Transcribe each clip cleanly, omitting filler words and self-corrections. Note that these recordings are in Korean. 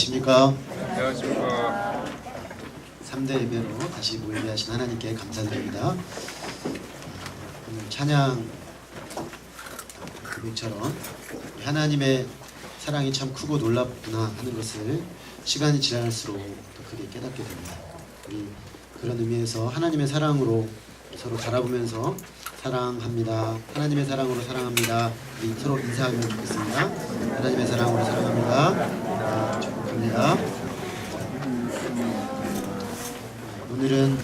안녕하십니까. 안녕하십니까. 3대 예배로 다시 모이게 하신 하나님께 감사드립니다. 오늘 찬양 고백처럼 하나님의 사랑이 참 크고 놀랍구나 하는 것을 시간이 지날수록 더 크게 깨닫게 됩니다. 우리 그런 의미에서 하나님의 사랑으로 서로 바라보면서 사랑합니다. 하나님의 사랑으로 사랑합니다. 우리 서로 인사하면 좋겠습니다. 하나님의 사랑으로 사랑합니다. 축복합니다. 오늘은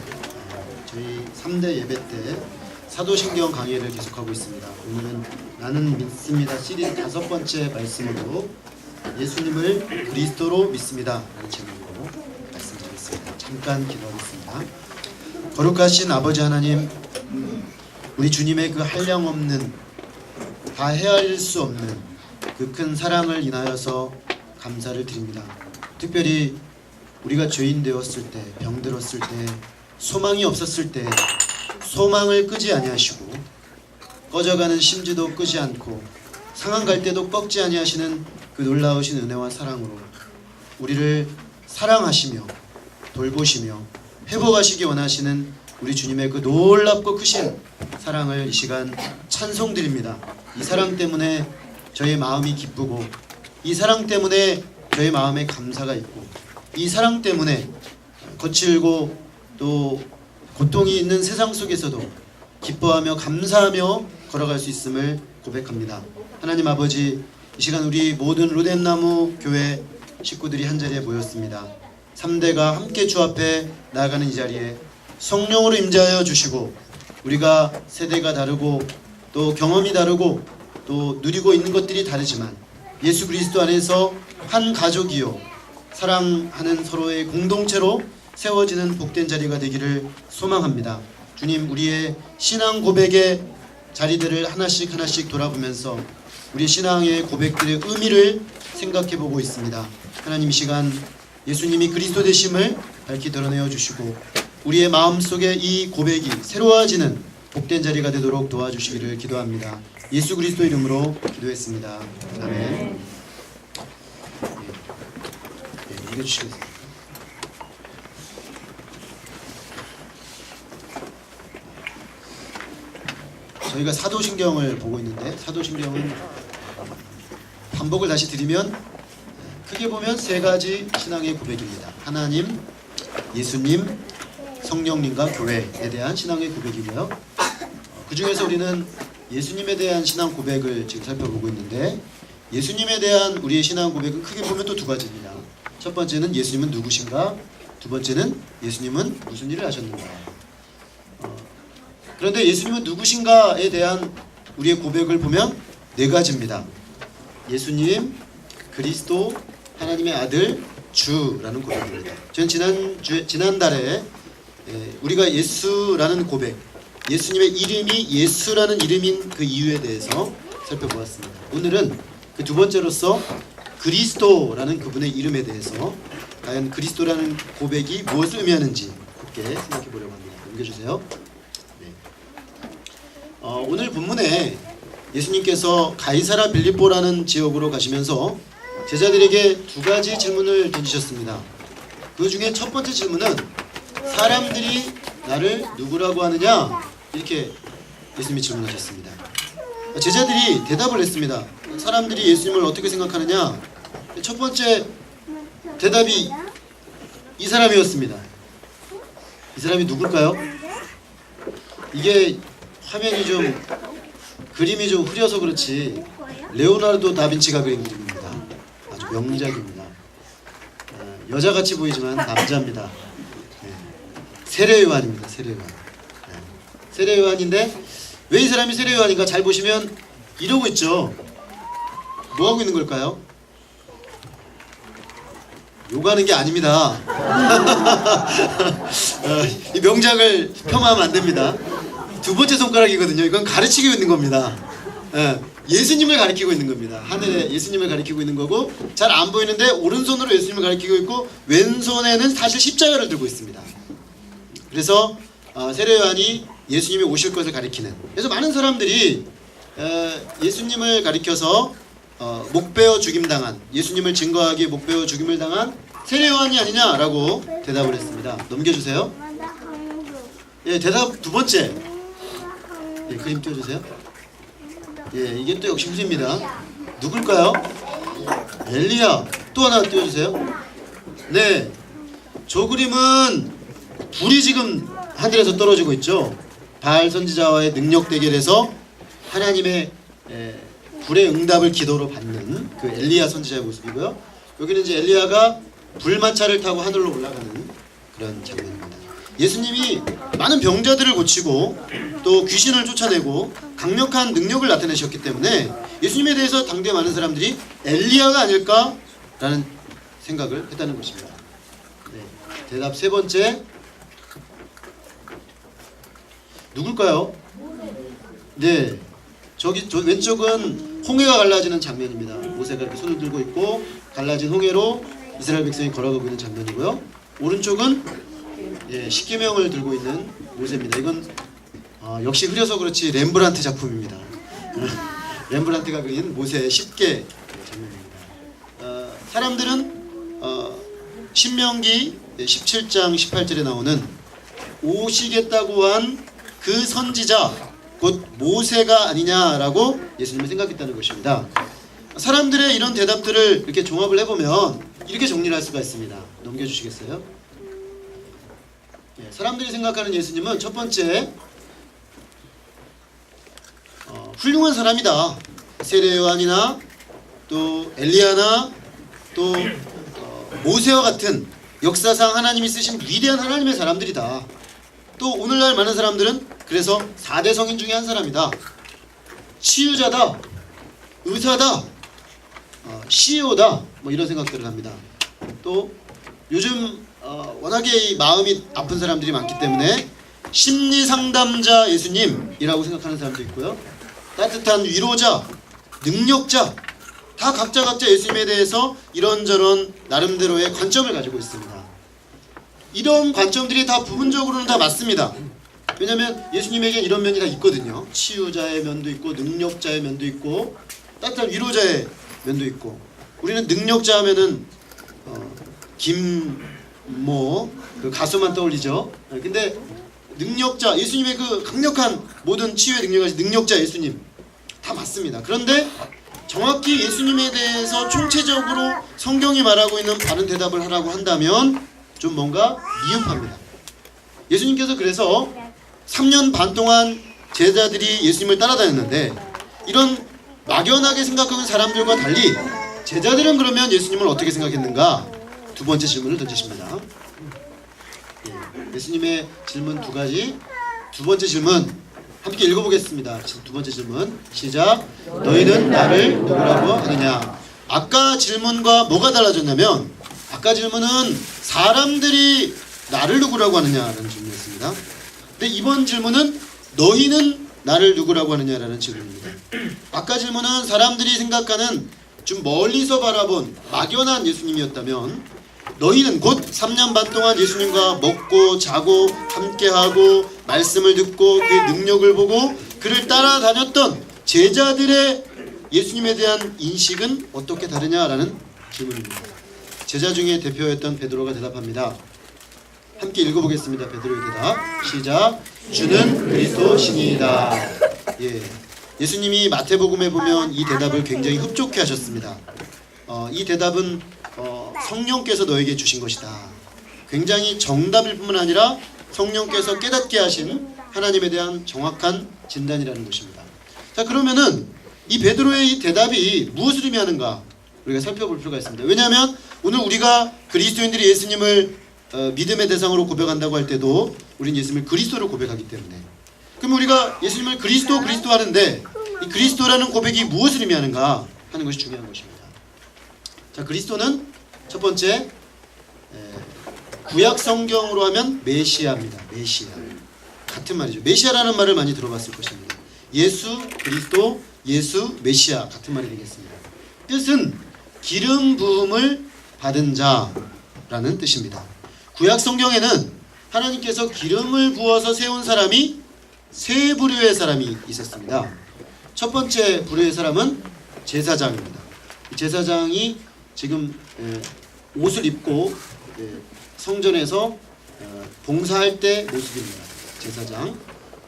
저희 3대 예배 때 사도신경 강의를 계속하고 있습니다. 오늘은 나는 믿습니다 시리즈 5번째 말씀으로 예수님을 그리스도로 믿습니다 라는 제목으로 말씀드리겠습니다. 잠깐 기도하겠습니다. 거룩하신 아버지 하나님, 우리 주님의 그 한량없는, 다 헤아릴 수 없는 그 큰 사랑을 인하여서 감사를 드립니다. 특별히 우리가 죄인 되었을 때, 병들었을 때, 소망이 없었을 때 소망을 끄지 아니하시고 꺼져가는 심지도 끄지 않고 상한 갈 때도 꺾지 아니하시는 그 놀라우신 은혜와 사랑으로 우리를 사랑하시며 돌보시며 회복하시기 원하시는 우리 주님의 그 놀랍고 크신 사랑을 이 시간 찬송드립니다. 이 사랑 때문에 저의 마음이 기쁘고, 이 사랑 때문에 저의 마음에 감사가 있고, 이 사랑 때문에 거칠고 또 고통이 있는 세상 속에서도 기뻐하며 감사하며 걸어갈 수 있음을 고백합니다. 하나님 아버지, 이 시간 우리 모든 로뎀나무 교회 식구들이 한자리에 모였습니다. 3대가 함께 주 앞에 나아가는 이 자리에 성령으로 임재하여 주시고, 우리가 세대가 다르고 또 경험이 다르고 또 누리고 있는 것들이 다르지만 예수 그리스도 안에서 한 가족이요 사랑하는 서로의 공동체로 세워지는 복된 자리가 되기를 소망합니다. 주님, 우리의 신앙 고백의 자리들을 하나씩 하나씩 돌아보면서 우리 신앙의 고백들의 의미를 생각해보고 있습니다. 하나님, 이 시간 예수님이 그리스도 되심을 밝히 드러내어 주시고 우리의 마음속에 이 고백이 새로워지는 복된 자리가 되도록 도와주시기를 기도합니다. 예수 그리스도 이름으로 기도했습니다. 아멘. 읽어주시겠습니다. 저희가 사도신경을 보고 있는데, 사도신경은 반복을 다시 드리면 크게 보면 세 가지 신앙의 고백입니다. 하나님, 예수님, 성령님과 교회에 대한 신앙의 고백이고요. 그 중에서 우리는 예수님에 대한 신앙 고백을 지금 살펴보고 있는데, 예수님에 대한 우리의 신앙 고백은 크게 보면 또 두 가지입니다. 첫 번째는 예수님은 누구신가? 두 번째는 예수님은 무슨 일을 하셨는가? 그런데 예수님은 누구신가에 대한 우리의 고백을 보면 네 가지입니다. 예수님, 그리스도, 하나님의 아들, 주라는 고백입니다. 저는 지난달에 우리가 예수라는 고백, 예수님의 이름이 예수라는 이름인 그 이유에 대해서 살펴보았습니다. 오늘은 그 두 번째로서 그리스도라는 그분의 이름에 대해서 과연 그리스도라는 고백이 무엇을 의미하는지 함께 생각해 보려고 합니다. 넘겨주세요. 네. 오늘 본문에 예수님께서 가이사라 빌립보라는 지역으로 가시면서 제자들에게 두 가지 질문을 던지셨습니다. 그 중에 첫 번째 질문은 사람들이 나를 누구라고 하느냐? 이렇게 예수님이 질문하셨습니다. 제자들이 대답을 했습니다. 사람들이 예수님을 어떻게 생각하느냐? 첫 번째 대답이 이 사람이었습니다. 이 사람이 누굴까요? 이게 화면이 좀 그림이 좀 흐려서 그렇지 레오나르도 다빈치가 그린 그림입니다. 아주 명작입니다. 여자같이 보이지만 남자입니다. 네. 세례요한입니다. 세례요한. 네. 세례요한인데 왜 이 사람이 세례요한인가? 잘 보시면 이러고 있죠. 뭐 하고 있는 걸까요? 요가하는 게 아닙니다. 이 명작을 폄하하면 안 됩니다. 두 번째 손가락이거든요. 이건 가르치고 있는 겁니다. 예수님을 가리키고 있는 겁니다. 하늘에 예수님을 가리키고 있는 거고, 잘 안 보이는데 오른손으로 예수님을 가리키고 있고 왼손에는 사실 십자가를 들고 있습니다. 그래서 세례요한이 예수님이 오실 것을 가리키는, 그래서 많은 사람들이 예수님을 가리켜서 목베어 죽임당한, 예수님을 증거하기에 목베어 죽임을 당한 세례 요한이 아니냐라고 대답을 했습니다. 넘겨주세요. 예, 대답 두 번째. 예, 그림 띄워주세요. 예, 이게 또 역시 후지입니다. 누굴까요? 엘리야. 또 하나 띄워주세요. 네, 저 그림은 불이 지금 하늘에서 떨어지고 있죠. 바알 선지자와의 능력 대결에서 하나님의 불의 응답을 기도로 받는 그 엘리야 선지자의 모습이고요. 여기는 이제 엘리야가 불마차를 타고 하늘로 올라가는 그런 장면입니다. 예수님이 많은 병자들을 고치고 또 귀신을 쫓아내고 강력한 능력을 나타내셨기 때문에 예수님에 대해서 당대 많은 사람들이 엘리야가 아닐까라는 생각을 했다는 것입니다. 네, 대답 세 번째. 누굴까요? 네, 저 왼쪽은 홍해가 갈라지는 장면입니다. 모세가 이렇게 손을 들고 있고 갈라진 홍해로 이스라엘 백성이 걸어가고 있는 장면이고요. 오른쪽은 십계명을 들고 있는 모세입니다. 이건 역시 흐려서 그렇지 렘브란트 작품입니다. 렘브란트가 그린 모세의 10개 장면입니다. 사람들은 신명기 17장 18절에 나오는 오시겠다고 한 그 선지자 곧 모세가 아니냐라고 예수님이 생각했다는 것입니다. 사람들의 이런 대답들을 이렇게 종합을 해보면 이렇게 정리를 할 수가 있습니다. 넘겨주시겠어요? 사람들이 생각하는 예수님은 첫 번째, 훌륭한 사람이다. 세례 요한이나 또 엘리야나 또 모세와 같은 역사상 하나님이 쓰신 위대한 하나님의 사람들이다. 또 오늘날 많은 사람들은 그래서 4대 성인 중에 한 사람이다. 치유자다. 의사다. CEO다. 뭐 이런 생각들을 합니다. 또 요즘 워낙에 이 마음이 아픈 사람들이 많기 때문에 심리상담자 예수님이라고 생각하는 사람도 있고요. 따뜻한 위로자, 능력자, 다 각자 예수님에 대해서 이런저런 나름대로의 관점을 가지고 있습니다. 이런 관점들이 다 부분적으로는 다 맞습니다. 왜냐하면 예수님에게 이런 면이 다 있거든요. 치유자의 면도 있고 능력자의 면도 있고 따뜻한 위로자의 면도 있고. 우리는 능력자 하면은 김모 그 가수만 떠올리죠. 근데 능력자, 예수님의 그 강력한 모든 치유의 능력하신 능력자 예수님 다 맞습니다. 그런데 정확히 예수님에 대해서 총체적으로 성경이 말하고 있는 바른 대답을 하라고 한다면 좀 뭔가 미흡합니다. 예수님께서 그래서 3년 반 동안 제자들이 예수님을 따라다녔는데 이런 막연하게 생각하는 사람들과 달리 제자들은 그러면 예수님을 어떻게 생각했는가? 두 번째 질문을 던지십니다. 예수님의 질문 두 가지. 두 번째 질문 함께 읽어보겠습니다. 두 번째 질문 시작. 너희는 나를 누구라고 하느냐? 아까 질문과 뭐가 달라졌냐면 아까 질문은 사람들이 나를 누구라고 하느냐라는 질문이었습니다. 근데 이번 질문은 너희는 나를 누구라고 하느냐라는 질문입니다. 아까 질문은 사람들이 생각하는 좀 멀리서 바라본 막연한 예수님이었다면 너희는 곧 3년 반 동안 예수님과 먹고 자고 함께하고 말씀을 듣고 그의 능력을 보고 그를 따라다녔던 제자들의 예수님에 대한 인식은 어떻게 다르냐라는 질문입니다. 제자 중에 대표였던 베드로가 대답합니다. 함께 읽어보겠습니다. 베드로의 대답 시작. 주는 그리스도 신이다. 예수님이 마태복음에 보면 이 대답을 굉장히 흡족해 하셨습니다. 이 대답은 성령께서 너에게 주신 것이다. 굉장히 정답일 뿐만 아니라 성령께서 깨닫게 하신 하나님에 대한 정확한 진단이라는 것입니다. 자, 그러면은 이 베드로의 이 대답이 무엇을 의미하는가 우리가 살펴볼 필요가 있습니다. 왜냐하면 오늘 우리가 그리스도인들이 예수님을 믿음의 대상으로 고백한다고 할 때도 우리는 예수님을 그리스도로 고백하기 때문에 그럼 우리가 예수님을 그리스도 하는데 이 그리스도라는 고백이 무엇을 의미하는가 하는 것이 중요한 것입니다. 자, 그리스도는 첫 번째 구약 성경으로 하면 메시아입니다. 메시아 같은 말이죠. 메시아라는 말을 많이 들어봤을 것입니다. 예수 그리스도, 예수 메시아 같은 말이 되겠습니다. 뜻은 기름 부음을 받은 자라는 뜻입니다. 구약 성경에는 하나님께서 기름을 부어서 세운 사람이 세 부류의 사람이 있었습니다. 첫 번째 부류의 사람은 제사장입니다. 제사장이 지금 옷을 입고 성전에서 봉사할 때 모습입니다. 제사장.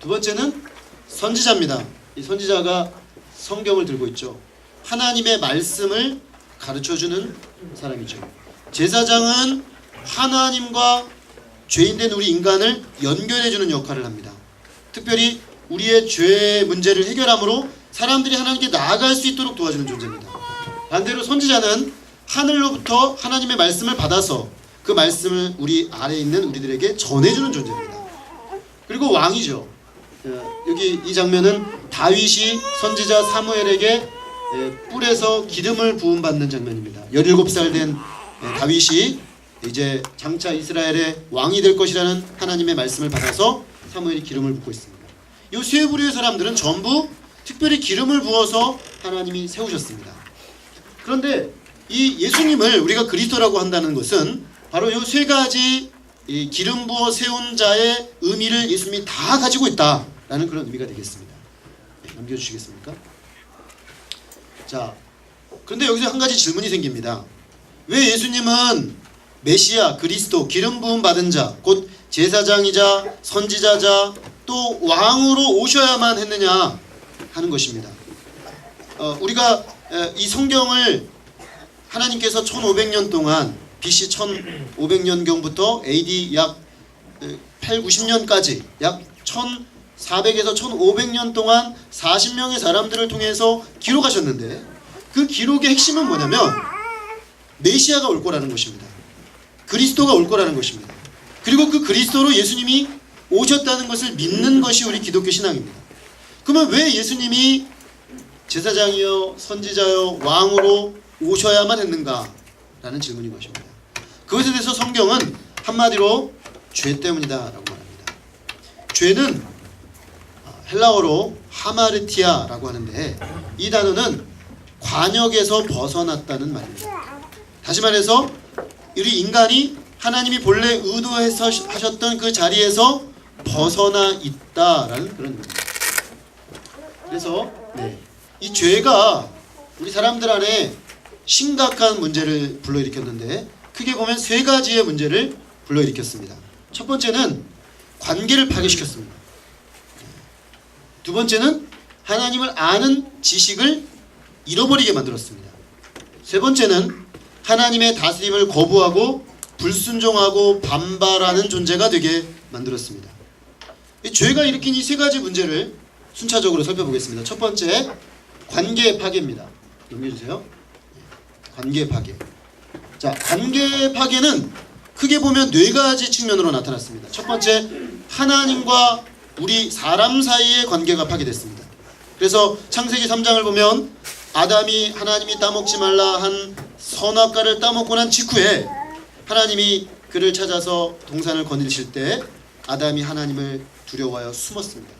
두 번째는 선지자입니다. 이 선지자가 성경을 들고 있죠. 하나님의 말씀을 가르쳐주는 사람이죠. 제사장은 하나님과 죄인된 우리 인간을 연결해주는 역할을 합니다. 특별히 우리의 죄 문제를 해결함으로 사람들이 하나님께 나아갈 수 있도록 도와주는 존재입니다. 반대로 선지자는 하늘로부터 하나님의 말씀을 받아서 그 말씀을 우리 아래에 있는 우리들에게 전해주는 존재입니다. 그리고 왕이죠. 여기 이 장면은 다윗이 선지자 사무엘에게 뿔에서 기름을 부음받는 장면입니다. 17살 된 다윗이 이제 장차 이스라엘의 왕이 될 것이라는 하나님의 말씀을 받아서 사무엘이 기름을 붓고 있습니다. 이 세 부류의 사람들은 전부 특별히 기름을 부어서 하나님이 세우셨습니다. 그런데 이 예수님을 우리가 그리스도라고 한다는 것은 바로 이 세 가지 이 기름 부어 세운 자의 의미를 예수님이 다 가지고 있다라는 그런 의미가 되겠습니다. 남겨주시겠습니까? 자, 그런데 여기서 한 가지 질문이 생깁니다. 왜 예수님은 메시아, 그리스도, 기름 부음 받은 자, 곧 제사장이자 선지자자 또 왕으로 오셔야만 했느냐 하는 것입니다. 우리가 이 성경을 하나님께서 1500년 동안 BC 1500년경부터 AD 약 8, 90년까지 약 1400에서 1500년 동안 40명의 사람들을 통해서 기록하셨는데 그 기록의 핵심은 뭐냐면 메시아가 올 거라는 것입니다. 그리스도가 올 거라는 것입니다. 그리고 그 그리스도로 예수님이 오셨다는 것을 믿는 것이 우리 기독교 신앙입니다. 그러면 왜 예수님이 제사장이요 선지자요 왕으로 오셔야만 했는가? 라는 질문인 것입니다. 그것에 대해서 성경은 한마디로 죄 때문이다 라고 말합니다. 죄는 헬라어로 하마르티아라고 하는데 이 단어는 관역에서 벗어났다는 말입니다. 다시 말해서 우리 인간이 하나님이 본래 의도해서 하셨던 그 자리에서 벗어나 있다라는 그런 의미입니다. 그래서 이 죄가 우리 사람들 안에 심각한 문제를 불러일으켰는데 크게 보면 세 가지의 문제를 불러일으켰습니다. 첫 번째는 관계를 파괴시켰습니다. 두 번째는 하나님을 아는 지식을 잃어버리게 만들었습니다. 세 번째는 하나님의 다스림을 거부하고 불순종하고 반발하는 존재가 되게 만들었습니다. 이 죄가 일으킨 이 세 가지 문제를 순차적으로 살펴보겠습니다. 첫 번째, 관계 파괴입니다. 넘겨주세요. 관계 파괴. 자, 관계 파괴는 크게 보면 네 가지 측면으로 나타났습니다. 첫 번째, 하나님과 우리 사람 사이의 관계가 파괴됐습니다. 그래서 창세기 3장을 보면 아담이 하나님이 따먹지 말라 한 선악과를 따먹고 난 직후에 하나님이 그를 찾아서 동산을 거니실 때 아담이 하나님을 두려워하여 숨었습니다.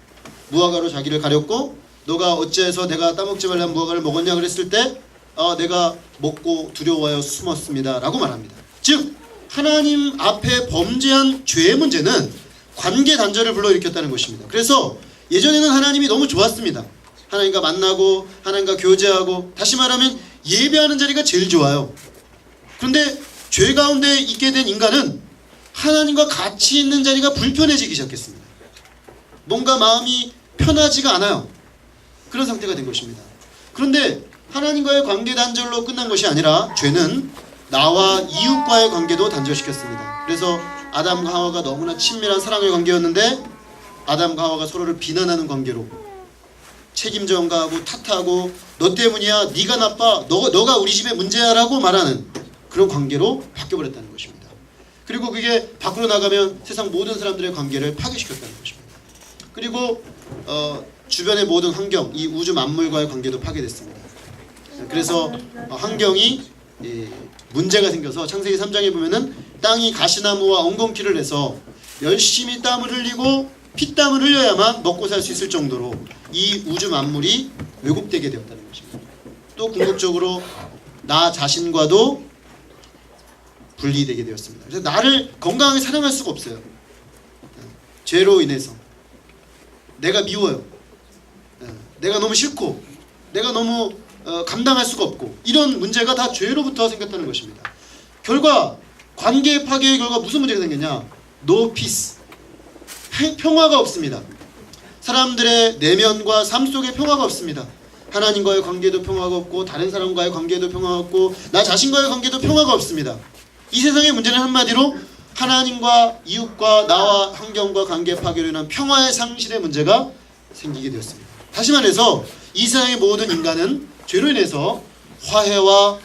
무화과로 자기를 가렸고 너가 어째서 내가 따먹지 말라는 무화과를 먹었냐 그랬을 때 내가 먹고 두려워하여 숨었습니다 라고 말합니다. 즉 하나님 앞에 범죄한 죄의 문제는 관계 단절을 불러일으켰다는 것입니다. 그래서 예전에는 하나님이 너무 좋았습니다. 하나님과 만나고 하나님과 교제하고 다시 말하면 예배하는 자리가 제일 좋아요. 그런데 죄 가운데 있게 된 인간은 하나님과 같이 있는 자리가 불편해지기 시작했습니다. 뭔가 마음이 편하지가 않아요. 그런 상태가 된 것입니다. 그런데 하나님과의 관계 단절로 끝난 것이 아니라 죄는 나와 이웃과의 관계도 단절시켰습니다. 그래서 아담과 하와가 너무나 친밀한 사랑의 관계였는데 아담과 하와가 서로를 비난하는 관계로 책임 전가하고 탓하고 너 때문이야, 네가 나빠, 너가 우리 집의 문제야 라고 말하는 그런 관계로 바뀌어버렸다는 것입니다. 그리고 그게 밖으로 나가면 세상 모든 사람들의 관계를 파괴시켰다는 것입니다. 그리고 주변의 모든 환경, 이 우주 만물과의 관계도 파괴됐습니다. 그래서 환경이 문제가 생겨서 창세기 3장에 보면은 땅이 가시나무와 엉겅퀴를 내서 열심히 땀을 흘리고 피땀을 흘려야만 먹고 살 수 있을 정도로 이 우주 만물이 왜곡되게 되었다는 것입니다. 또 궁극적으로 나 자신과도 분리되게 되었습니다. 그래서 나를 건강하게 사랑할 수가 없어요. 죄로 인해서 내가 미워요. 내가 너무 싫고 내가 너무 감당할 수가 없고, 이런 문제가 다 죄로부터 생겼다는 것입니다. 결과 관계 파괴의 결과 무슨 문제가 생겼냐? No peace. 평화가 없습니다. 사람들의 내면과 삶 속에 평화가 없습니다. 하나님과의 관계도 평화가 없고, 다른 사람과의 관계도 평화가 없고, 나 자신과의 관계도 평화가 없습니다. 이 세상의 문제는 한마디로 하나님과 이웃과 나와 환경과 관계 파괴로 인한 평화의 상실의 문제가 생기게 되었습니다. 다시 말해서 이 세상의 모든 인간은 죄로 인해서 화해와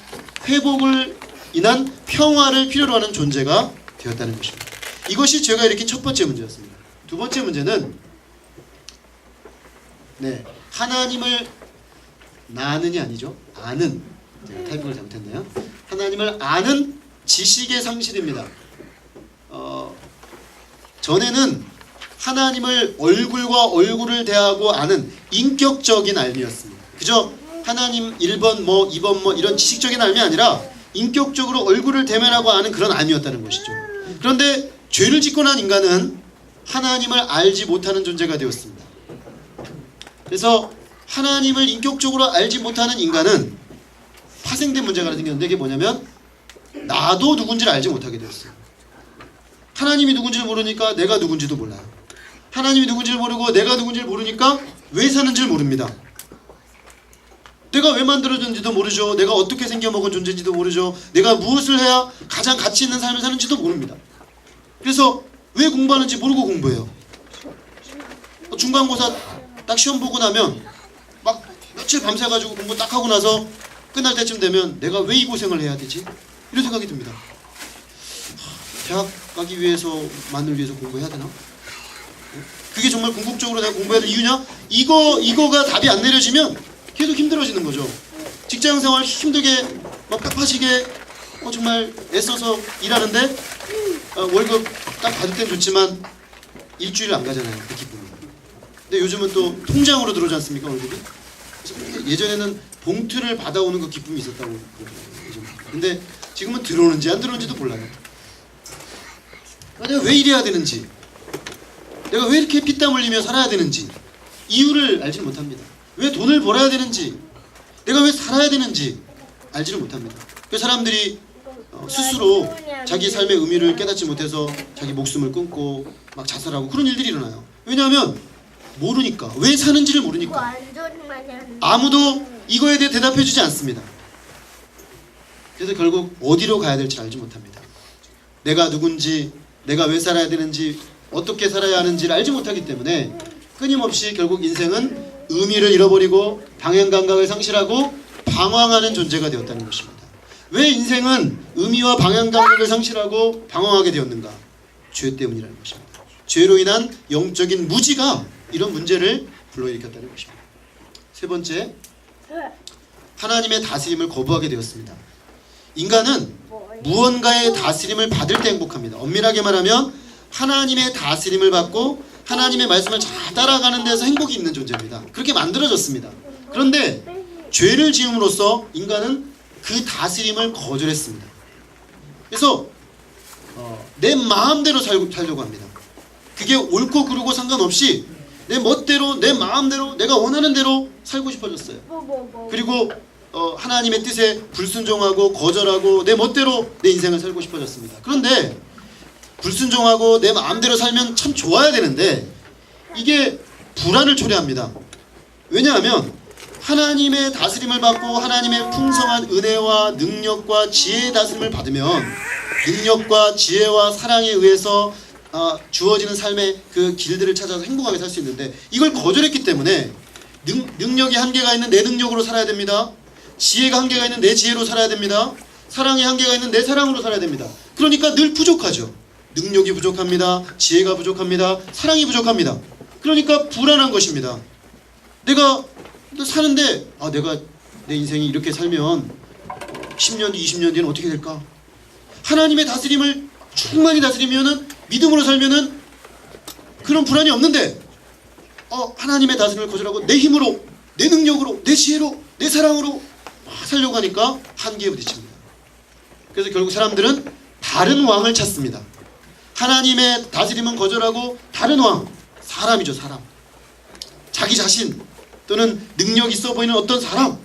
회복을 인한 평화를 필요로 하는 존재가 되었다는 것입니다. 이것이 죄가 일으킨 첫 번째 문제였습니다. 두 번째 문제는 하나님을 나는이 아니죠. 아는. 제가 타이핑을 잘못했네요. 하나님을 아는 지식의 상실입니다. 전에는 하나님을 얼굴과 얼굴을 대하고 아는 인격적인 알미였습니다. 그저 하나님 1번 2번 이런 지식적인 알미 아니라 인격적으로 얼굴을 대면하고 아는 그런 알미였다는 것이죠. 그런데 죄를 짓고 난 인간은 하나님을 알지 못하는 존재가 되었습니다. 그래서 하나님을 인격적으로 알지 못하는 인간은 파생된 문제가 하나 생겼는데, 그게 뭐냐면 나도 누군지를 알지 못하게 되었어요. 하나님이 누군지를 모르니까 내가 누군지도 몰라요. 하나님이 누군지를 모르고 내가 누군지를 모르니까 왜 사는지를 모릅니다. 내가 왜 만들어졌는지도 모르죠. 내가 어떻게 생겨먹은 존재인지도 모르죠. 내가 무엇을 해야 가장 가치 있는 삶을 사는지도 모릅니다. 그래서 왜 공부하는지 모르고 공부해요. 중간고사 딱 시험 보고 나면 막 며칠 밤새가지고 공부 딱 하고 나서 끝날 때쯤 되면 내가 왜 이 고생을 해야 되지? 이런 생각이 듭니다. 대학 가기 위해서만을 위해서 공부해야 되나? 그게 정말 궁극적으로 내가 공부해야 될 이유냐? 이거가 답이 안 내려지면 계속 힘들어지는 거죠. 직장생활 힘들게 막 빡빡하시게 정말 애써서 일하는데 월급 딱 받을 땐 좋지만 일주일 안 가잖아요. 그 기쁨이. 근데 요즘은 또 통장으로 들어오지 않습니까, 월급이? 그래서 예전에는 봉투를 받아오는 그 기쁨이 있었다고 그러더라고요. 근데 지금은 들어오는지 안 들어오는지도 몰라요. 내가 왜 이래야 되는지, 내가 왜 이렇게 피땀 흘리며 살아야 되는지 이유를 알지 못합니다. 왜 돈을 벌어야 되는지, 내가 왜 살아야 되는지 알지를 못합니다. 그 사람들이 스스로 자기 삶의 의미를 깨닫지 못해서 자기 목숨을 끊고 막 자살하고 그런 일들이 일어나요. 왜냐하면 모르니까, 왜 사는지를 모르니까. 아무도 이거에 대해 대답해주지 않습니다. 그래서 결국 어디로 가야 될지 알지 못합니다. 내가 누군지, 내가 왜 살아야 되는지, 어떻게 살아야 하는지를 알지 못하기 때문에 끊임없이 결국 인생은 의미를 잃어버리고 방향감각을 상실하고 방황하는 존재가 되었다는 것입니다. 왜 인생은 의미와 방향감각을 상실하고 방황하게 되었는가? 죄 때문이라는 것입니다. 죄로 인한 영적인 무지가 이런 문제를 불러일으켰다는 것입니다. 세 번째, 하나님의 다스림을 거부하게 되었습니다. 인간은 무언가의 다스림을 받을 때 행복합니다. 엄밀하게 말하면 하나님의 다스림을 받고 하나님의 말씀을 잘 따라가는 데서 행복이 있는 존재입니다. 그렇게 만들어졌습니다. 그런데 죄를 지음으로써 인간은 그 다스림을 거절했습니다. 그래서 내 마음대로 살려고 합니다. 그게 옳고 그르고 상관없이 내 멋대로, 내 마음대로, 내가 원하는 대로 살고 싶어졌어요. 그리고 하나님의 뜻에 불순종하고 거절하고 내 멋대로 내 인생을 살고 싶어졌습니다. 그런데 불순종하고 내 마음대로 살면 참 좋아야 되는데 이게 불안을 초래합니다. 왜냐하면 하나님의 다스림을 받고 하나님의 풍성한 은혜와 능력과 지혜의 다스림을 받으면 능력과 지혜와 사랑에 의해서 주어지는 삶의 그 길들을 찾아서 행복하게 살 수 있는데, 이걸 거절했기 때문에 능력이 한계가 있는 내 능력으로 살아야 됩니다. 지혜가 한계가 있는 내 지혜로 살아야 됩니다. 사랑이 한계가 있는 내 사랑으로 살아야 됩니다. 그러니까 늘 부족하죠. 능력이 부족합니다. 지혜가 부족합니다. 사랑이 부족합니다. 그러니까 불안한 것입니다. 내가 사는데 내가 내 인생이 이렇게 살면 10년 뒤 20년 뒤에는 어떻게 될까? 하나님의 다스림을 충만히 다스리면은, 믿음으로 살면은 그런 불안이 없는데 하나님의 다스림을 거절하고 내 힘으로, 내 능력으로, 내 지혜로, 내 사랑으로 살려고 하니까 한계에 부딪힙니다. 그래서 결국 사람들은 다른 왕을 찾습니다. 하나님의 다스림은 거절하고 다른 왕, 사람이죠, 사람. 자기 자신 또는 능력 있어 보이는 어떤 사람,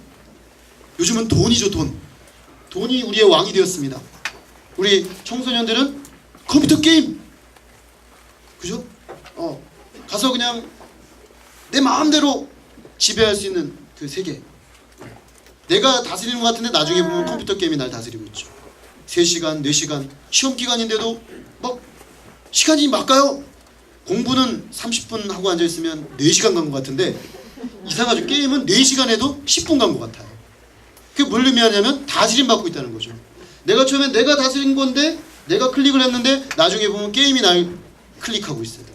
요즘은 돈이죠, 돈. 돈이 우리의 왕이 되었습니다. 우리 청소년들은 컴퓨터 게임, 그죠? 가서 그냥 내 마음대로 지배할 수 있는 그 세계. 내가 다스리는 것 같은데 나중에 보면 컴퓨터 게임이 날 다스리고 있죠. 3시간, 4시간 시험 기간인데도 막 시간이 막 가요. 공부는 30분 하고 앉아있으면 4시간 간 것 같은데 이상하죠. 게임은 4시간 해도 10분 간 것 같아요. 그게 뭘 의미하냐면 다스림 받고 있다는 거죠. 내가 처음엔 내가 다스린 건데 내가 클릭을 했는데 나중에 보면 게임이 날 클릭하고 있어요.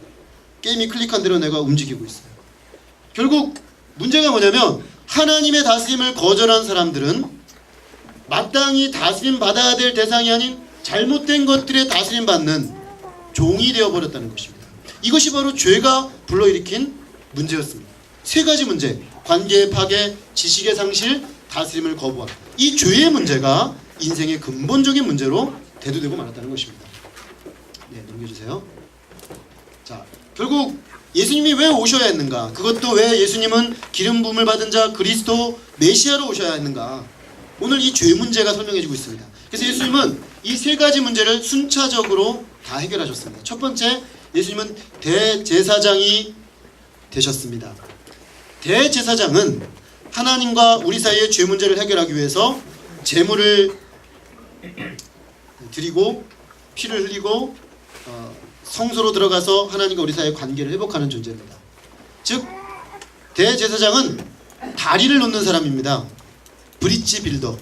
게임이 클릭한 대로 내가 움직이고 있어요. 결국 문제가 뭐냐면 하나님의 다스림을 거절한 사람들은 마땅히 다스림 받아야 될 대상이 아닌 잘못된 것들에 다스림 받는 종이 되어버렸다는 것입니다. 이것이 바로 죄가 불러일으킨 문제였습니다. 3가지 문제: 관계의 파괴, 지식의 상실, 다스림을 거부함. 이 죄의 문제가 인생의 근본적인 문제로 대두되고 말았다는 것입니다. 네, 넘겨주세요. 자, 결국 예수님이 왜 오셔야 했는가? 그것도 왜 예수님은 기름 부음을 받은 자 그리스도 메시아로 오셔야 했는가? 오늘 이 죄 문제가 설명해주고 있습니다. 그래서 예수님은 이 3가지 문제를 순차적으로 다 해결하셨습니다. 첫 번째, 예수님은 대제사장이 되셨습니다. 대제사장은 하나님과 우리 사이의 죄 문제를 해결하기 위해서 제물을 드리고 피를 흘리고 성소로 들어가서 하나님과 우리 사이의 관계를 회복하는 존재입니다. 즉 대제사장은 다리를 놓는 사람입니다. 브릿지 빌더.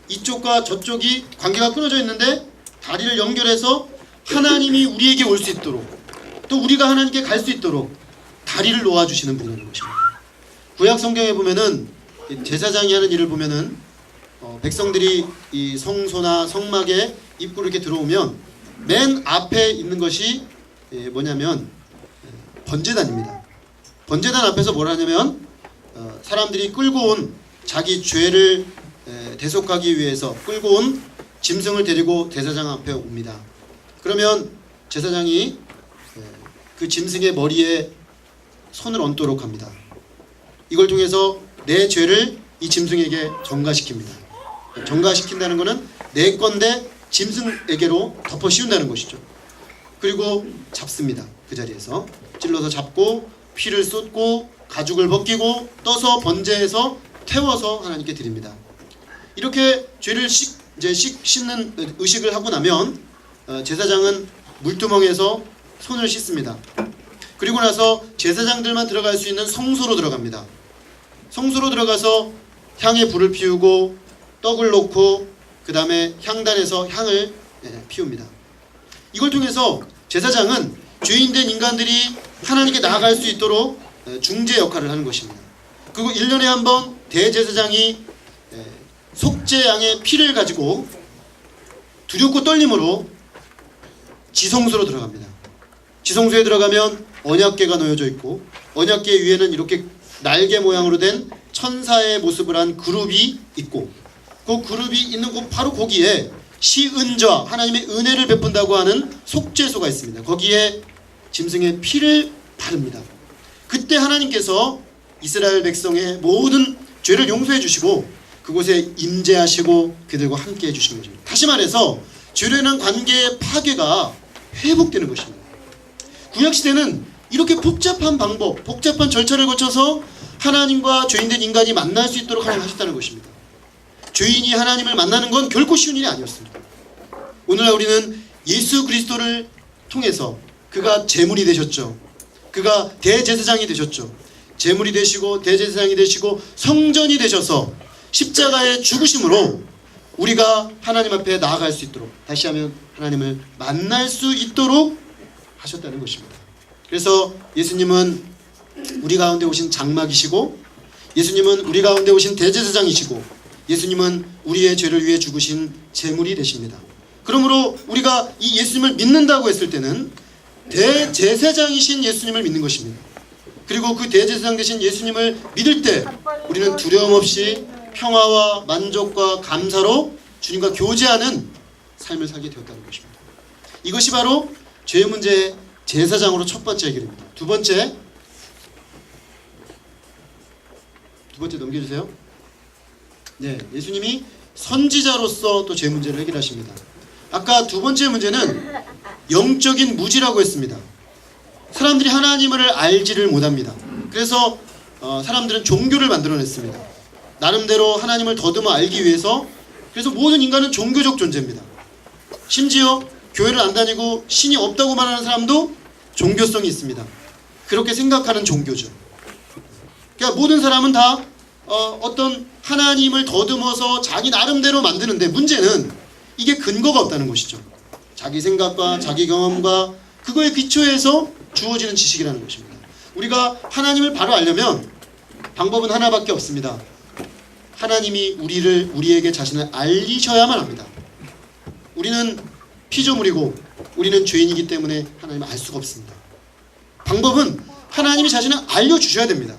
이쪽과 저쪽이 관계가 끊어져 있는데 다리를 연결해서 하나님이 우리에게 올 수 있도록 또 우리가 하나님께 갈 수 있도록 다리를 놓아주시는 분이라는 것입니다. 구약 성경에 보면은 제사장이 하는 일을 보면은 백성들이 이 성소나 성막에 입구로 이렇게 들어오면 맨 앞에 있는 것이 뭐냐면 번제단입니다. 번제단 앞에서 뭘 하냐면 사람들이 끌고 온 자기 죄를 대속하기 위해서 끌고 온 짐승을 데리고 제사장 앞에 옵니다. 그러면 제사장이 그 짐승의 머리에 손을 얹도록 합니다. 이걸 통해서 내 죄를 이 짐승에게 전가시킵니다. 전가시킨다는 것은 내 건데 짐승에게로 덮어 씌운다는 것이죠. 그리고 잡습니다. 그 자리에서 찔러서 잡고 피를 쏟고 가죽을 벗기고 떠서 번제해서 태워서 하나님께 드립니다. 이렇게 죄를 씻는 의식을 하고 나면 제사장은 물두멍에서 손을 씻습니다. 그리고 나서 제사장들만 들어갈 수 있는 성소로 들어갑니다. 성소로 들어가서 향에 불을 피우고 떡을 놓고 그 다음에 향단에서 향을 피웁니다. 이걸 통해서 제사장은 죄인된 인간들이 하나님께 나아갈 수 있도록 중재 역할을 하는 것입니다. 그리고 1년에 한 번 대제사장이 속죄 양의 피를 가지고 두렵고 떨림으로 지성소로 들어갑니다. 지성소에 들어가면 언약궤가 놓여져 있고 언약궤 위에는 이렇게 날개 모양으로 된 천사의 모습을 한 그룹이 있고 그 그룹이 있는 곳 바로 거기에 시은좌 하나님의 은혜를 베푼다고 하는 속죄소가 있습니다. 거기에 짐승의 피를 바릅니다. 그때 하나님께서 이스라엘 백성의 모든 죄를 용서해 주시고 그곳에 임재하시고 그들과 함께 해주시는 것입니다. 다시 말해서 죄로 인한 관계의 파괴가 회복되는 것입니다. 구약시대는 이렇게 복잡한 방법, 복잡한 절차를 거쳐서 하나님과 죄인된 인간이 만날 수 있도록 하나님 하셨다는 것입니다. 죄인이 하나님을 만나는 건 결코 쉬운 일이 아니었습니다. 오늘날 우리는 예수 그리스도를 통해서 그가 제물이 되셨죠. 그가 대제사장이 되셨죠. 제물이 되시고 대제사장이 되시고 성전이 되셔서 십자가의 죽으심으로 우리가 하나님 앞에 나아갈 수 있도록 다시 하면 하나님을 만날 수 있도록 하셨다는 것입니다. 그래서 예수님은 우리 가운데 오신 장막이시고 예수님은 우리 가운데 오신 대제사장이시고 예수님은 우리의 죄를 위해 죽으신 제물이 되십니다. 그러므로 우리가 이 예수님을 믿는다고 했을 때는 대제사장이신 예수님을 믿는 것입니다. 그리고 그 대제사장 되신 예수님을 믿을 때 우리는 두려움 없이 평화와 만족과 감사로 주님과 교제하는 삶을 살게 되었다는 것입니다. 이것이 바로 죄 문제의 제사장으로 첫 번째 해결입니다. 두 번째 넘겨주세요. 네, 예수님이 선지자로서 또 제 문제를 해결하십니다. 아까 두 번째 문제는 영적인 무지라고 했습니다. 사람들이 하나님을 알지를 못합니다. 그래서 사람들은 종교를 만들어냈습니다. 나름대로 하나님을 더듬어 알기 위해서. 그래서 모든 인간은 종교적 존재입니다. 심지어 교회를 안 다니고 신이 없다고 말하는 사람도 종교성이 있습니다. 그렇게 생각하는 종교죠. 그러니까 모든 사람은 다 어떤 하나님을 더듬어서 자기 나름대로 만드는데, 문제는 이게 근거가 없다는 것이죠. 자기 생각과 자기 경험과 그거에 기초해서 주어지는 지식이라는 것입니다. 우리가 하나님을 바로 알려면 방법은 하나밖에 없습니다. 하나님이 우리에게 자신을 알리셔야만 합니다. 우리는 피조물이고 우리는 죄인이기 때문에 하나님을 알 수가 없습니다. 방법은 하나님이 자신을 알려주셔야 됩니다.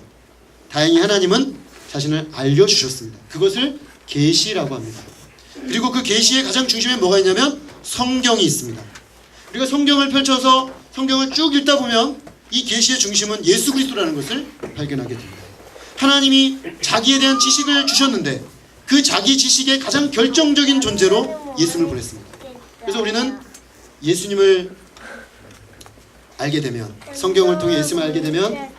다행히 하나님은 자신을 알려주셨습니다. 그것을 계시라고 합니다. 그리고 그 계시의 가장 중심에 뭐가 있냐면 성경이 있습니다. 우리가 성경을 펼쳐서 성경을 쭉 읽다 보면 이 계시의 중심은 예수 그리스도라는 것을 발견하게 됩니다. 하나님이 자기에 대한 지식을 주셨는데 그 자기 지식의 가장 결정적인 존재로 예수님을 보냈습니다. 그래서 우리는 예수님을 알게 되면, 성경을 통해 예수님을 알게 되면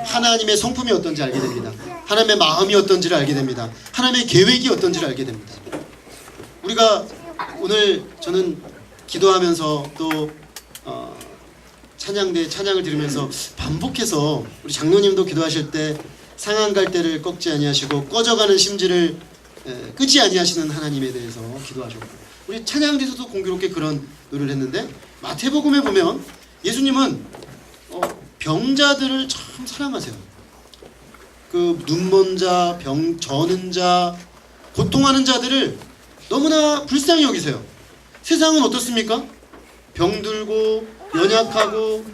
하나님의 성품이 어떤지 알게 됩니다. 하나님의 마음이 어떤지를 알게 됩니다. 하나님의 계획이 어떤지를 알게 됩니다. 우리가 오늘 저는 기도하면서 또 찬양을 들으면서 반복해서 우리 장로님도 기도하실 때 상한 갈대를 꺾지 아니하시고 꺼져가는 심지를 끄지 아니하시는 하나님에 대해서 기도하셨고, 우리 찬양대에서도 공교롭게 그런 노래를 했는데, 마태복음에 보면 예수님은 병자들을 참 사랑하세요. 그 눈먼 자, 저는 자, 고통하는 자들을 너무나 불쌍히 여기세요. 세상은 어떻습니까? 병들고 연약하고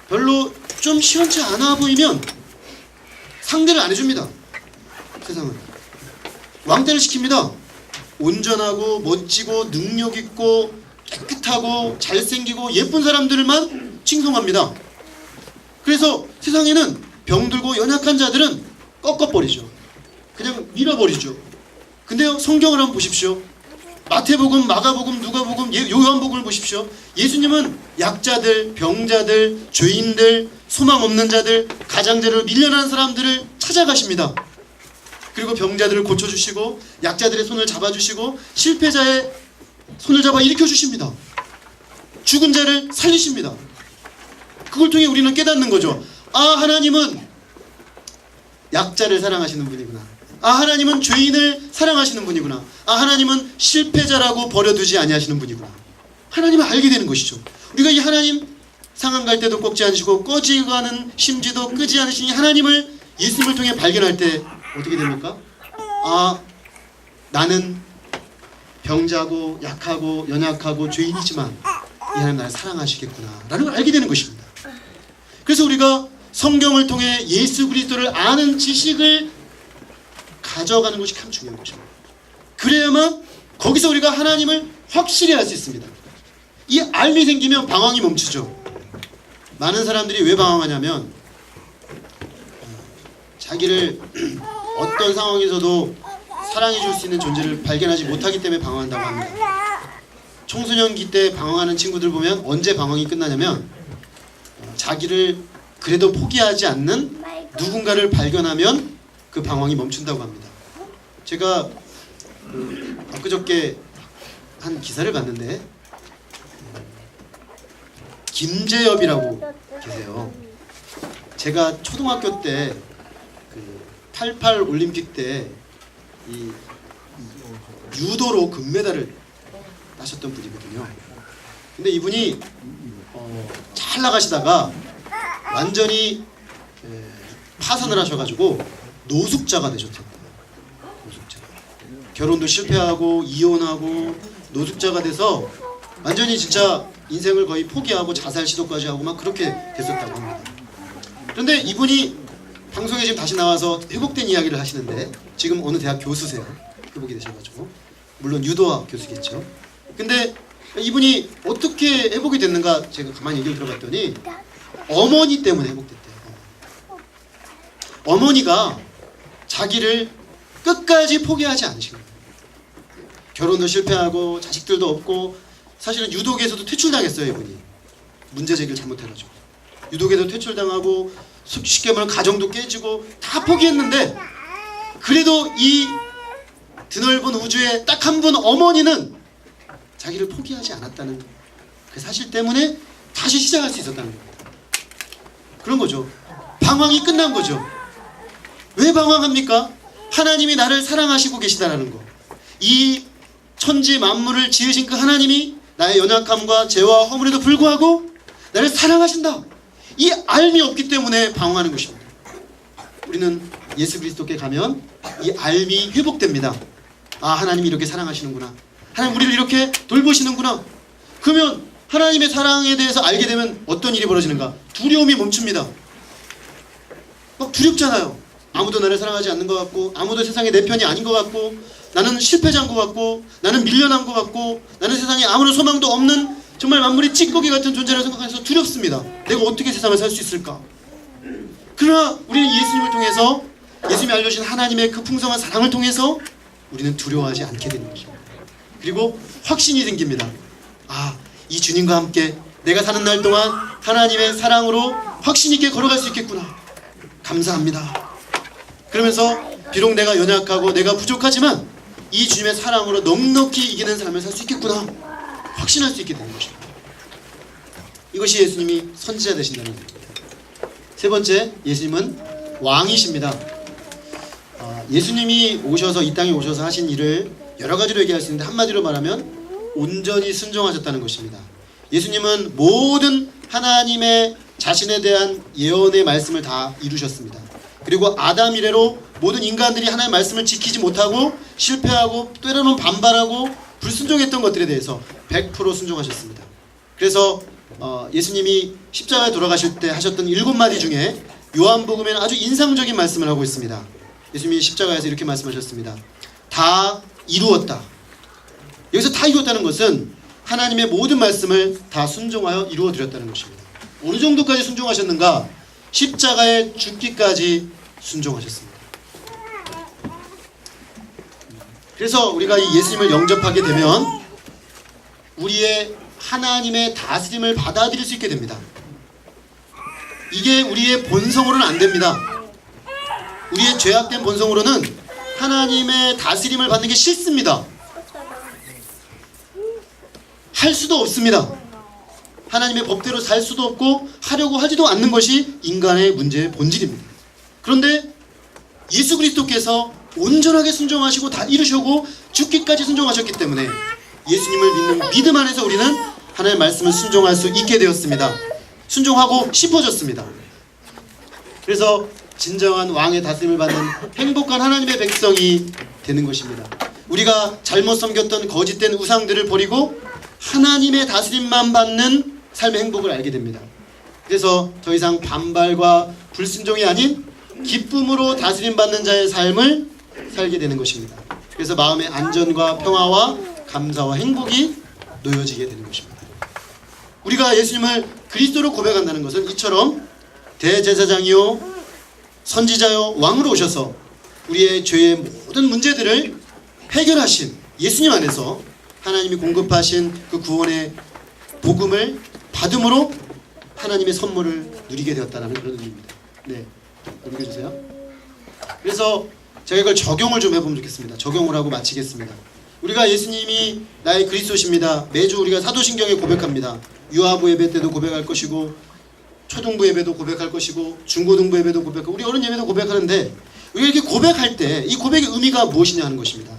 별로 좀 시원치 않아 보이면 상대를 안 해줍니다. 세상은 왕따를 시킵니다. 온전하고 멋지고 능력 있고 깨끗하고 잘생기고 예쁜 사람들만 칭송합니다. 그래서 세상에는 병들고 연약한 자들은 꺾어버리죠. 그냥 밀어버리죠. 근데요, 성경을 한번 보십시오. 마태복음, 마가복음, 누가복음, 요한복음을 보십시오. 예수님은 약자들, 병자들, 죄인들, 소망 없는 자들, 가장자리로 밀려난 사람들을 찾아가십니다. 그리고 병자들을 고쳐주시고 약자들의 손을 잡아주시고 실패자의 손을 잡아 일으켜주십니다. 죽은 자를 살리십니다. 그걸 통해 우리는 깨닫는 거죠. 아, 하나님은 약자를 사랑하시는 분이구나. 아, 하나님은 죄인을 사랑하시는 분이구나. 아, 하나님은 실패자라고 버려두지 아니하시는 분이구나. 하나님을 알게 되는 것이죠. 우리가 이 하나님, 상한 갈 때도 꺾지 않으시고 꺼지가는 심지도 끄지 않으시니 하나님을 예수님을 통해 발견할 때 어떻게 됩니까? 아, 나는 병자고 약하고 연약하고 죄인이지만 이 하나님 나를 사랑하시겠구나 라는 걸 알게 되는 것입니다. 그래서 우리가 성경을 통해 예수 그리스도를 아는 지식을 가져가는 것이 참 중요한 것입니다. 그래야만 거기서 우리가 하나님을 확실히 알 수 있습니다. 이 알미 생기면 방황이 멈추죠. 많은 사람들이 왜 방황하냐면 자기를 어떤 상황에서도 사랑해 줄 수 있는 존재를 발견하지 못하기 때문에 방황한다고 합니다. 청소년기 때 방황하는 친구들 보면 언제 방황이 끝나냐면 자기를 그래도 포기하지 않는 누군가를 발견하면 그 방황이 멈춘다고 합니다. 제가 엊그저께 한 기사를 봤는데 김재엽이라고 계세요. 제가 초등학교 때 그 88 올림픽 때 이 유도로 금메달을 따셨던 분이거든요. 근데 이분이 잘 나가시다가 완전히 파산을 하셔가지고 노숙자가 되셨답니다. 노숙자. 결혼도 실패하고 이혼하고 노숙자가 돼서 완전히 진짜 인생을 거의 포기하고 자살 시도까지 하고 막 그렇게 됐었다고 합니다. 그런데 이분이 방송에 지금 다시 나와서 회복된 이야기를 하시는데 지금 어느 대학 교수세요. 회복이 되셔가지고. 물론 유도학 교수겠죠. 근데 이분이 어떻게 회복이 됐는가 제가 가만히 얘기를 들어봤더니 어머니 때문에 회복됐대요. 어머니가 자기를 끝까지 포기하지 않으신 거예요. 결혼도 실패하고 자식들도 없고 사실은 유독에서도 퇴출당했어요. 이분이 문제 제기를 잘못해가지고 유독에도 퇴출당하고 쉽게 말하면 가정도 깨지고 다 포기했는데 그래도 이 드넓은 우주에 딱 한 분 어머니는 자기를 포기하지 않았다는 그 사실 때문에 다시 시작할 수 있었다는 겁니다. 그런 거죠. 방황이 끝난 거죠. 왜 방황합니까? 하나님이 나를 사랑하시고 계시다라는 거. 이 천지 만물을 지으신 그 하나님이 나의 연약함과 죄와 허물에도 불구하고 나를 사랑하신다. 이 알미 없기 때문에 방황하는 것입니다. 우리는 예수 그리스도께 가면 이 알미 회복됩니다. 아, 하나님이 이렇게 사랑하시는구나. 하나님 우리를 이렇게 돌보시는구나. 그러면 하나님의 사랑에 대해서 알게 되면 어떤 일이 벌어지는가? 두려움이 멈춥니다. 막 두렵잖아요. 아무도 나를 사랑하지 않는 것 같고 아무도 세상에 내 편이 아닌 것 같고 나는 실패자인 것 같고 나는 밀려난 것 같고 나는 세상에 아무런 소망도 없는 정말 만물의 찌꺼기 같은 존재라고 생각해서 두렵습니다. 내가 어떻게 세상을 살 수 있을까? 그러나 우리는 예수님을 통해서 예수님이 알려주신 하나님의 그 풍성한 사랑을 통해서 우리는 두려워하지 않게 되는 것입니다. 그리고 확신이 생깁니다. 아, 이 주님과 함께 내가 사는 날 동안 하나님의 사랑으로 확신 있게 걸어갈 수 있겠구나. 감사합니다. 그러면서 비록 내가 연약하고 내가 부족하지만 이 주님의 사랑으로 넉넉히 이기는 삶을 살 수 있겠구나. 확신할 수 있게 되는 것입니다. 이것이 예수님이 선지자 되신다는 겁니다. 세 번째, 예수님은 왕이십니다. 예수님이 오셔서 이 땅에 오셔서 하신 일을 여러 가지로 얘기할 수 있는데 한마디로 말하면 온전히 순종하셨다는 것입니다. 예수님은 모든 하나님의 자신에 대한 예언의 말씀을 다 이루셨습니다. 그리고 아담 이래로 모든 인간들이 하나님의 말씀을 지키지 못하고 실패하고 때로는 반발하고 불순종했던 것들에 대해서 100% 순종하셨습니다. 그래서 예수님이 십자가에 돌아가실 때 하셨던 7마디 중에 요한복음에는 아주 인상적인 말씀을 하고 있습니다. 예수님이 십자가에서 이렇게 말씀하셨습니다. 다 이루었다. 여기서 다 이루었다는 것은 하나님의 모든 말씀을 다 순종하여 이루어드렸다는 것입니다. 어느 정도까지 순종하셨는가? 십자가에 죽기까지 순종하셨습니다. 그래서 우리가 이 예수님을 영접하게 되면 우리의 하나님의 다스림을 받아들일 수 있게 됩니다. 이게 우리의 본성으로는 안 됩니다. 우리의 죄악된 본성으로는 하나님의 다스림을 받는 게 싫습니다. 할 수도 없습니다. 하나님의 법대로 살 수도 없고 하려고 하지도 않는 것이 인간의 문제의 본질입니다. 그런데 예수 그리스도께서 온전하게 순종하시고 다 이루시고 죽기까지 순종하셨기 때문에 예수님을 믿는 믿음 안에서 우리는 하나님의 말씀을 순종할 수 있게 되었습니다. 순종하고 싶어졌습니다. 그래서 진정한 왕의 다스림을 받는 행복한 하나님의 백성이 되는 것입니다. 우리가 잘못 섬겼던 거짓된 우상들을 버리고 하나님의 다스림만 받는 삶의 행복을 알게 됩니다. 그래서 더 이상 반발과 불순종이 아닌 기쁨으로 다스림 받는 자의 삶을 살게 되는 것입니다. 그래서 마음의 안전과 평화와 감사와 행복이 놓여지게 되는 것입니다. 우리가 예수님을 그리스도로 고백한다는 것은 이처럼 대제사장이요 선지자요 왕으로 오셔서 우리의 죄의 모든 문제들을 해결하신 예수님 안에서 하나님이 공급하신 그 구원의 복음을 받음으로 하나님의 선물을 누리게 되었다는 그런 의미입니다. 네, 넘겨주세요. 그래서 제가 이걸 적용을 좀 해보면 좋겠습니다. 적용을 하고 마치겠습니다. 우리가 예수님이 나의 그리스도십니다. 매주 우리가 사도신경에 고백합니다. 유아부 예배 때도 고백할 것이고 초등부 예배도 고백할 것이고 중고등부 예배도 고백하고 우리 어른 예배도 고백하는데 우리가 이렇게 고백할 때 이 고백의 의미가 무엇이냐 하는 것입니다.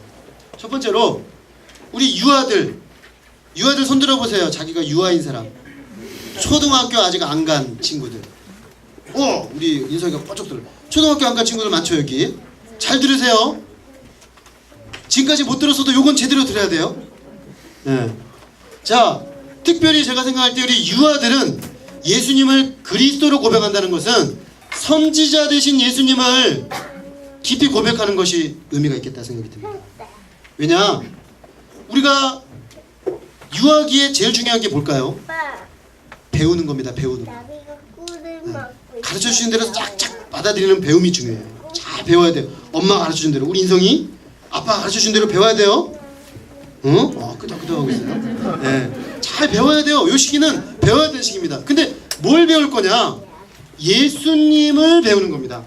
첫 번째로 우리 유아들 손 들어보세요. 자기가 유아인 사람, 초등학교 아직 안 간 친구들. 우리 인성이가 뻗쩍 들어. 초등학교 안 간 친구들 많죠. 여기 잘 들으세요. 지금까지 못 들었어도 요건 제대로 들어야 돼요. 네. 자, 특별히 제가 생각할 때 우리 유아들은 예수님을 그리스도로 고백한다는 것은 선지자 되신 예수님을 깊이 고백하는 것이 의미가 있겠다 생각이 듭니다. 왜냐? 우리가 유아기에 제일 중요한 게 뭘까요? 배우는 겁니다. 배우는 거. 가르쳐 주신 대로 쫙쫙 받아들이는 배움이 중요해요. 잘 배워야 돼요. 엄마가 가르쳐준 대로, 우리 인성이 아빠가 가르쳐준 대로 배워야 돼요. 응? 끄덕끄덕하고 있어요. 네, 잘 배워야 돼요. 이 시기는 배워야 되는 시기입니다. 근데 뭘 배울 거냐? 예수님을 배우는 겁니다.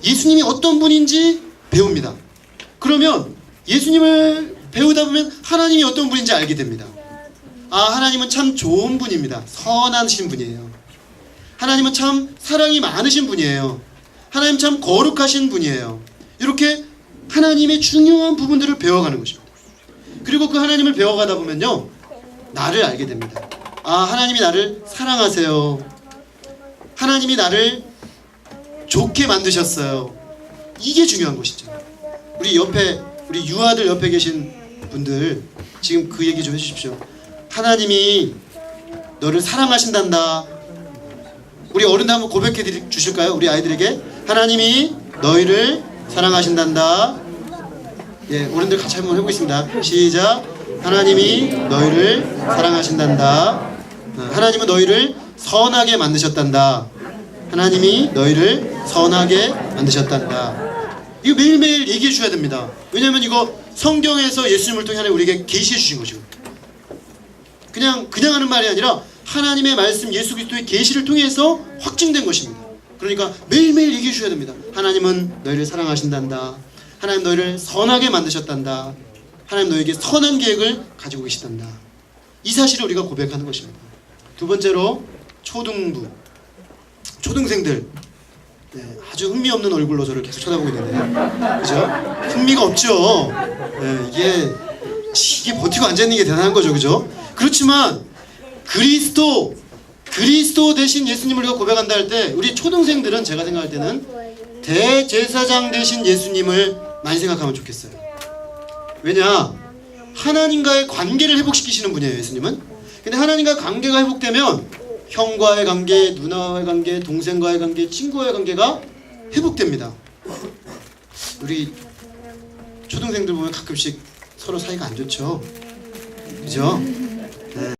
예수님이 어떤 분인지 배웁니다. 그러면 예수님을 배우다 보면 하나님이 어떤 분인지 알게 됩니다. 하나님은 참 좋은 분입니다. 선하신 분이에요. 하나님은 참 사랑이 많으신 분이에요. 하나님 참 거룩하신 분이에요. 이렇게 하나님의 중요한 부분들을 배워가는 것입니다. 그리고 그 하나님을 배워가다 보면요, 나를 알게 됩니다. 하나님이 나를 사랑하세요. 하나님이 나를 좋게 만드셨어요. 이게 중요한 것이죠. 우리 유아들 옆에 계신 분들 지금 그 얘기 좀 해주십시오. 하나님이 너를 사랑하신단다. 우리 어른들 한번 고백해 주실까요? 우리 아이들에게 하나님이 너희를 사랑하신단다. 예, 어른들 같이 한번 해보겠습니다. 시작. 하나님이 너희를 사랑하신단다. 하나님은 너희를 선하게 만드셨단다. 하나님이 너희를 선하게 만드셨단다. 이거 매일매일 얘기해 주셔야 됩니다. 왜냐하면 이거 성경에서 예수님을 통해 하나님 우리에게 계시해 주신 것이고, 그냥 하는 말이 아니라 하나님의 말씀, 예수 그리스도의 계시를 통해서 확증된 것입니다. 그러니까 매일매일 얘기해 주셔야 됩니다. 하나님은 너희를 사랑하신단다. 하나님 너희를 선하게 만드셨단다. 하나님 너에게 선한 계획을 가지고 계시단다. 이 사실을 우리가 고백하는 것입니다. 두 번째로 초등생들, 네, 아주 흥미없는 얼굴로 저를 계속 쳐다보고 있는데, 그죠? 흥미가 없죠. 네, 이게 버티고 앉아있는 게 대단한 거죠, 그죠? 그렇지만 그리스도 대신 예수님을 우리가 고백한다 할 때, 우리 초등생들은 제가 생각할 때는 대제사장 대신 예수님을 많이 생각하면 좋겠어요. 왜냐? 하나님과의 관계를 회복시키시는 분이에요, 예수님은. 근데 하나님과 관계가 회복되면 형과의 관계, 누나와의 관계, 동생과의 관계, 친구와의 관계가 회복됩니다. 우리 초등생들 보면 가끔씩 서로 사이가 안 좋죠, 그죠? 네.